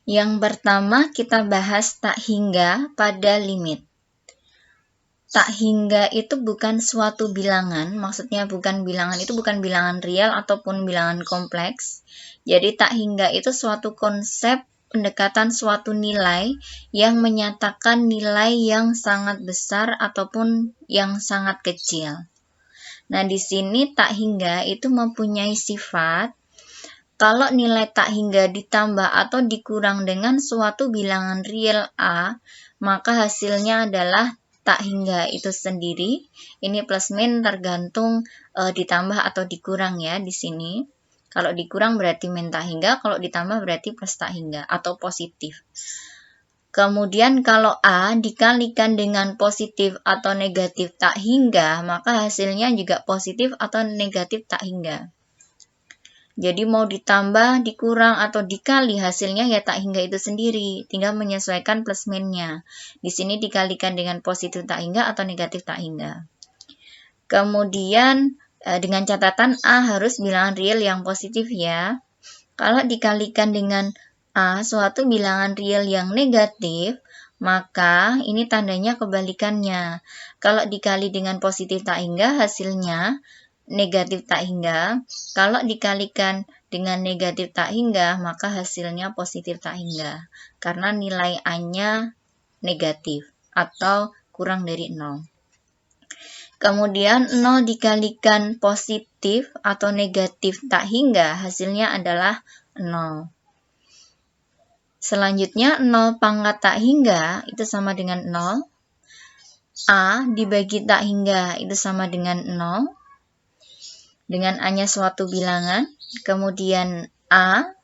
Yang pertama kita bahas tak hingga pada limit. Tak hingga itu bukan suatu bilangan, maksudnya bukan bilangan itu bukan bilangan real ataupun bilangan kompleks. Jadi tak hingga itu suatu konsep pendekatan suatu nilai yang menyatakan nilai yang sangat besar ataupun yang sangat kecil. Nah, di sini tak hingga itu mempunyai sifat kalau nilai tak hingga ditambah atau dikurang dengan suatu bilangan real A, maka hasilnya adalah tak hingga itu sendiri. Ini plus min tergantung ditambah atau dikurang ya di sini. Kalau dikurang berarti min tak hingga, kalau ditambah berarti plus tak hingga atau positif. Kemudian kalau A dikalikan dengan positif atau negatif tak hingga, maka hasilnya juga positif atau negatif tak hingga. Jadi mau ditambah, dikurang, atau dikali hasilnya ya tak hingga itu sendiri. Tinggal menyesuaikan plus minnya. Di sini dikalikan dengan positif tak hingga atau negatif tak hingga. Kemudian dengan catatan A harus bilangan real yang positif ya. Kalau dikalikan dengan A suatu bilangan real yang negatif, maka ini tandanya kebalikannya. Kalau dikali dengan positif tak hingga hasilnya negatif tak hingga. Kalau dikalikan dengan negatif tak hingga, maka hasilnya positif tak hingga. Karena nilai A-nya negatif atau kurang dari 0. Kemudian 0 dikalikan positif atau negatif tak hingga, hasilnya adalah 0. Selanjutnya 0 pangkat tak hingga itu sama dengan 0. A dibagi tak hingga itu sama dengan 0. Dengan A-nya suatu bilangan, kemudian A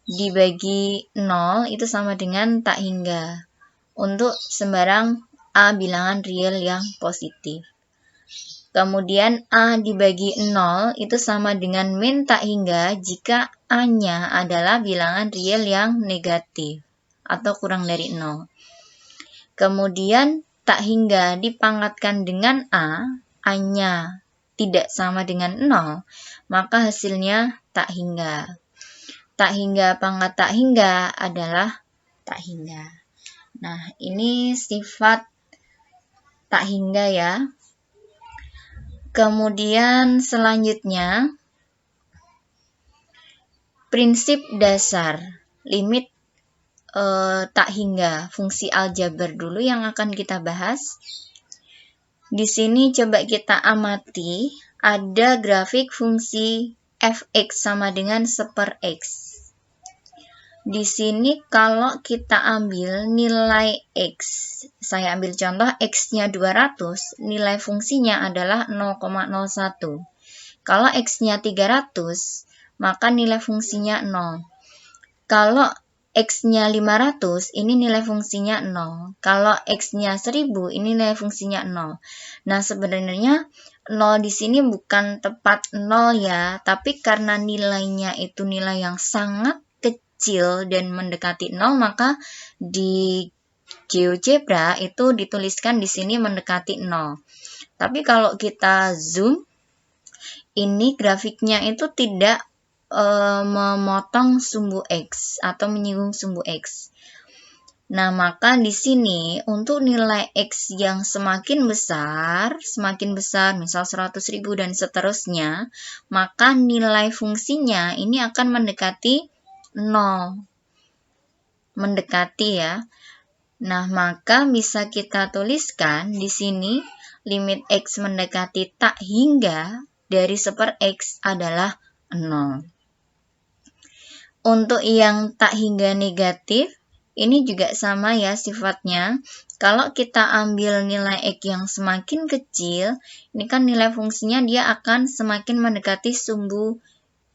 dibagi 0 itu sama dengan tak hingga. Untuk sembarang A bilangan real yang positif. Kemudian A dibagi 0 itu sama dengan min tak hingga jika A-nya adalah bilangan real yang negatif atau kurang dari 0. Kemudian tak hingga dipangkatkan dengan A-nya tidak sama dengan 0, maka hasilnya tak hingga. Tak hingga pangkat tak hingga adalah tak hingga. Nah, ini sifat tak hingga ya. Kemudian selanjutnya, prinsip dasar limit tak hingga fungsi aljabar dulu yang akan kita bahas. Di sini coba kita amati, ada grafik fungsi fx sama dengan 1/x. Di sini kalau kita ambil nilai x, saya ambil contoh x-nya 200, nilai fungsinya adalah 0,01. Kalau x-nya 300, maka nilai fungsinya 0. Kalau X-nya 500, ini nilai fungsinya 0. Kalau X-nya 1000, ini nilai fungsinya 0. Nah, sebenarnya 0 di sini bukan tepat 0 ya, tapi karena nilainya itu nilai yang sangat kecil dan mendekati 0, maka di GeoGebra itu dituliskan di sini mendekati 0. Tapi kalau kita zoom, ini grafiknya itu tidak memotong sumbu X atau menyinggung sumbu X. Nah, maka di sini untuk nilai X yang semakin besar, misal 100.000 dan seterusnya, maka nilai fungsinya ini akan mendekati 0. Mendekati ya. Nah, maka bisa kita tuliskan di sini limit X mendekati tak hingga dari 1/X adalah 0. Untuk yang tak hingga negatif, ini juga sama ya sifatnya. Kalau kita ambil nilai X yang semakin kecil, ini kan nilai fungsinya dia akan semakin mendekati sumbu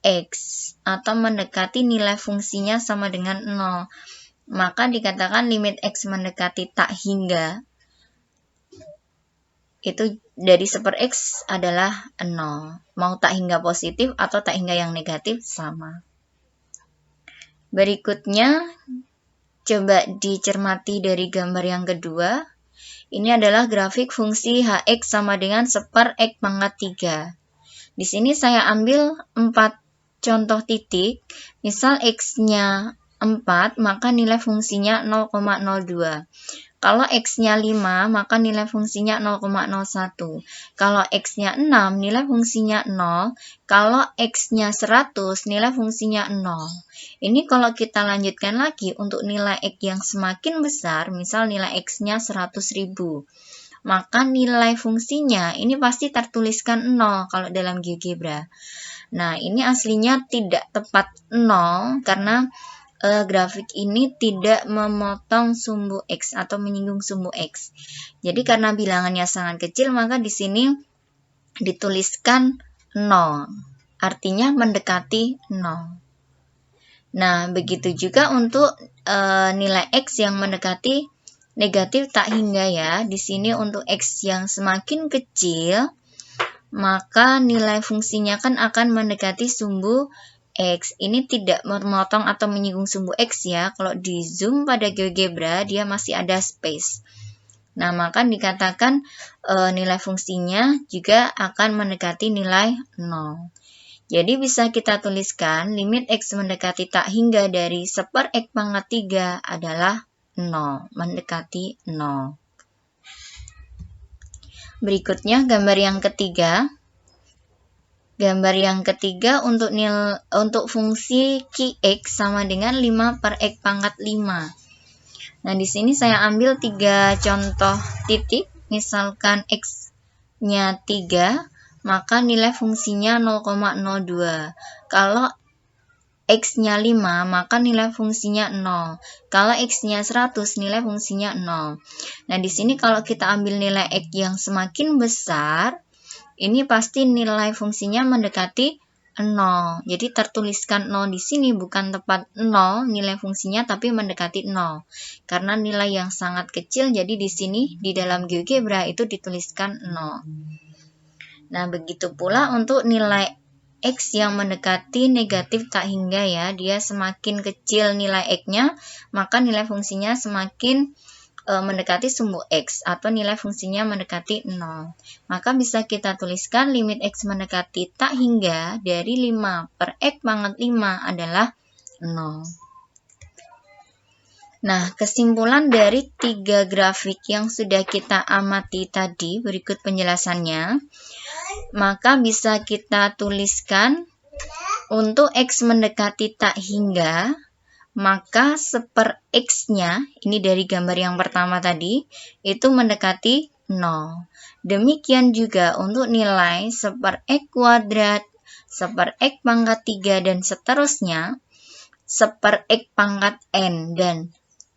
X atau mendekati nilai fungsinya sama dengan 0. Maka dikatakan limit X mendekati tak hingga itu dari 1/X adalah 0. Mau tak hingga positif atau tak hingga yang negatif sama. Berikutnya, coba dicermati dari gambar yang kedua. Ini adalah grafik fungsi Hx sama dengan 1/X pangkat 3. Di sini saya ambil 4 contoh titik. Misal X-nya 4, maka nilai fungsinya 0,02. Kalau X-nya 5, maka nilai fungsinya 0,01. Kalau X-nya 6, nilai fungsinya 0. Kalau X-nya 100, nilai fungsinya 0. Ini kalau kita lanjutkan lagi untuk nilai X yang semakin besar, misal nilai X-nya 100.000, maka nilai fungsinya ini pasti tertuliskan 0 kalau dalam GeoGebra. Nah, ini aslinya tidak tepat 0 karena grafik ini tidak memotong sumbu X atau menyinggung sumbu X. Jadi karena bilangannya sangat kecil, maka di sini dituliskan 0. Artinya mendekati 0. Nah, begitu juga untuk nilai X yang mendekati negatif tak hingga ya. Di sini untuk X yang semakin kecil, maka nilai fungsinya kan akan mendekati sumbu X. Ini tidak memotong atau menyinggung sumbu X ya. Kalau di zoom pada GeoGebra, dia masih ada space. Nah, maka dikatakan nilai fungsinya juga akan mendekati nilai 0. Jadi bisa kita tuliskan limit X mendekati tak hingga dari 1/X pangkat 3 adalah 0, mendekati 0. Berikutnya gambar yang ketiga. Gambar yang ketiga untuk fungsi Qx sama dengan 5/X pangkat 5. Nah, di sini saya ambil 3 contoh titik. Misalkan X-nya 3, maka nilai fungsinya 0,02. Kalau X-nya 5, maka nilai fungsinya 0. Kalau X-nya 100, nilai fungsinya 0. Nah, di sini kalau kita ambil nilai X yang semakin besar, ini pasti nilai fungsinya mendekati 0. Jadi tertuliskan 0 di sini bukan tepat 0 nilai fungsinya, tapi mendekati 0. Karena nilai yang sangat kecil, jadi di sini di dalam GeoGebra itu dituliskan 0. Nah, begitu pula untuk nilai X yang mendekati negatif tak hingga ya. Dia semakin kecil nilai X-nya, maka nilai fungsinya semakin mendekati sumbu X atau nilai fungsinya mendekati 0. Maka bisa kita tuliskan limit X mendekati tak hingga dari 5/X pangkat 5 adalah 0. Nah, kesimpulan dari 3 grafik yang sudah kita amati tadi, berikut penjelasannya. Maka bisa kita tuliskan untuk X mendekati tak hingga, maka 1/X-nya, ini dari gambar yang pertama tadi, itu mendekati 0. Demikian juga untuk nilai 1/X kuadrat, 1/X pangkat 3, dan seterusnya, 1/X pangkat N, dan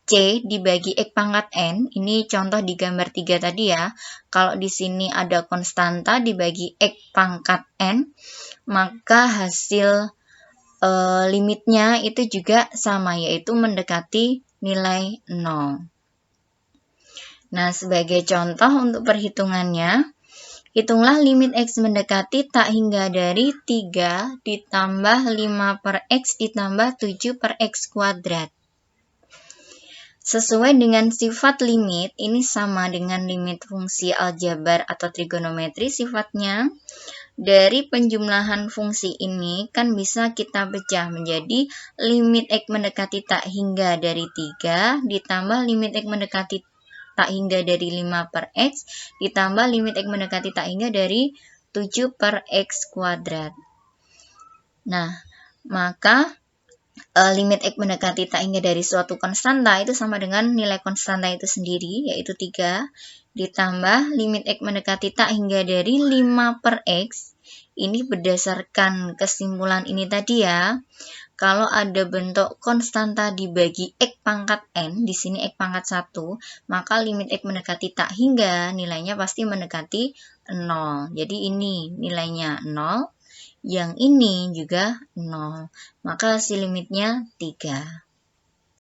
C dibagi X pangkat N. Ini contoh di gambar 3 tadi ya. Kalau di sini ada konstanta dibagi X pangkat N, maka hasil limitnya itu juga sama, yaitu mendekati nilai 0. Nah, sebagai contoh untuk perhitungannya, hitunglah limit X mendekati tak hingga dari 3 ditambah 5/X ditambah 7/X kuadrat. Sesuai dengan sifat limit, ini sama dengan limit fungsi aljabar atau trigonometri sifatnya. Dari penjumlahan fungsi ini kan bisa kita pecah menjadi limit X mendekati tak hingga dari 3 ditambah limit X mendekati tak hingga dari 5/X ditambah limit X mendekati tak hingga dari 7/X kuadrat. Nah, maka limit X mendekati tak hingga dari suatu konstanta itu sama dengan nilai konstanta itu sendiri, yaitu 3, ditambah limit X mendekati tak hingga dari 5/X. Ini berdasarkan kesimpulan ini tadi ya. Kalau ada bentuk konstanta dibagi X pangkat N, di sini X pangkat 1, maka limit X mendekati tak hingga nilainya pasti mendekati 0. Jadi ini nilainya 0. Yang ini juga 0, maka hasil limitnya 3.